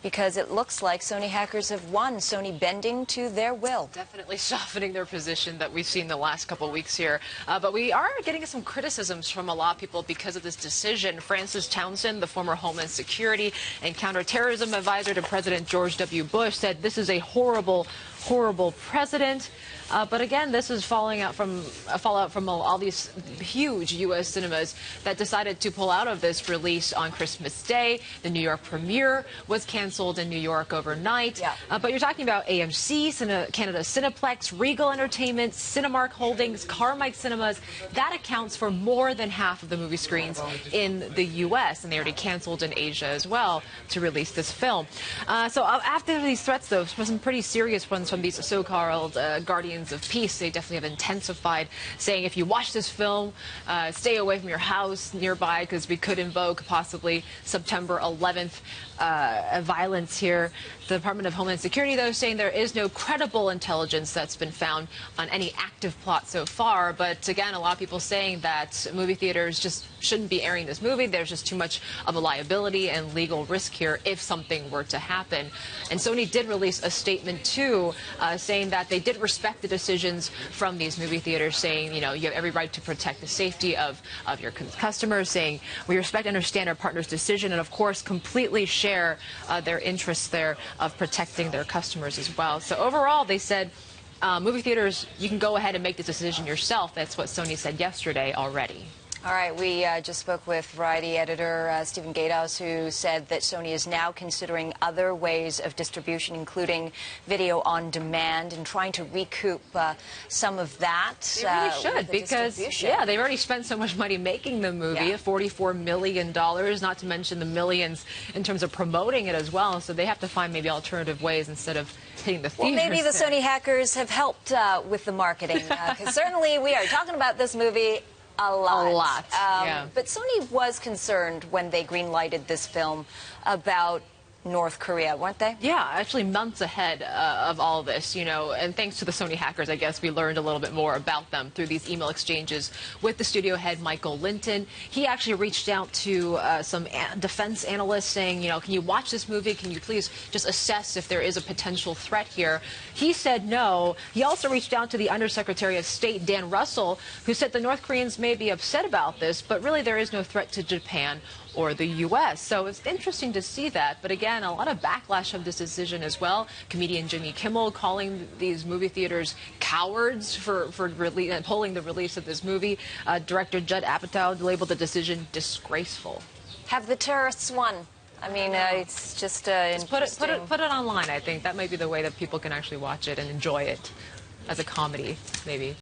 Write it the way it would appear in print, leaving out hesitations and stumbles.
because it looks like Sony hackers have won, Sony bending to their will. Definitely softening their position that we've seen the last couple of weeks here. But we are getting some criticisms from a lot of people because of this decision. Francis Townsend, the former Homeland Security and Counterterrorism Advisor to President George W. Bush, said this is a horrible precedent. But again, this is fallout from all these huge U.S. cinemas that decided to pull out of this release on Christmas Day. The New York premiere was canceled in New York overnight. Yeah. But you're talking about AMC, Canada Cineplex, Regal Entertainment, Cinemark Holdings, Carmike Cinemas. That accounts for more than half of the movie screens in the U.S. And they already canceled in Asia as well to release this film. So after these threats, though, some pretty serious ones from these so-called guardians of peace, they definitely have intensified, saying if you watch this film, stay away from your house nearby because we could invoke possibly September 11th violence here. The Department of Homeland Security, though, saying there is no credible intelligence that's been found on any active plot so far. But again, a lot of people saying that movie theaters just shouldn't be airing this movie. There's just too much of a liability and legal risk here if something were to happen. And Sony did release a statement, too, saying that they did respect the decisions from these movie theaters, saying, you know, you have every right to protect the safety of your customers, saying we respect and understand our partner's decision and, of course, completely share their interests there of protecting their customers as well. So overall, they said movie theaters, you can go ahead and make this decision yourself. That's what Sony said yesterday already. All right, we just spoke with Variety editor Stephen Gatehouse, who said that Sony is now considering other ways of distribution, including video on demand, and trying to recoup some of that. They really should, because, yeah, they've already spent so much money making the movie, yeah. $44 million, not to mention the millions in terms of promoting it as well. So they have to find maybe alternative ways instead of hitting the theaters. Well, maybe the Sony hackers have helped with the marketing, because certainly we are talking about this movie a lot. Yeah. But Sony was concerned when they green-lighted this film about North Korea, weren't they? Yeah, actually months ahead of all this, you know, and thanks to the Sony hackers, I guess we learned a little bit more about them through these email exchanges with the studio head, Michael Linton. He actually reached out to some defense analysts saying, you know, can you watch this movie? Can you please just assess if there is a potential threat here? He said no. He also reached out to the Undersecretary of State, Dan Russell, who said the North Koreans may be upset about this, but really there is no threat to Japan or the U.S. So it's interesting to see that. But again, a lot of backlash of this decision as well. Comedian Jimmy Kimmel calling these movie theaters cowards for pulling the release of this movie. Director Judd Apatow labeled the decision disgraceful. Have the terrorists won? I mean, it's just put it online. I think that might be the way that people can actually watch it and enjoy it as a comedy, maybe.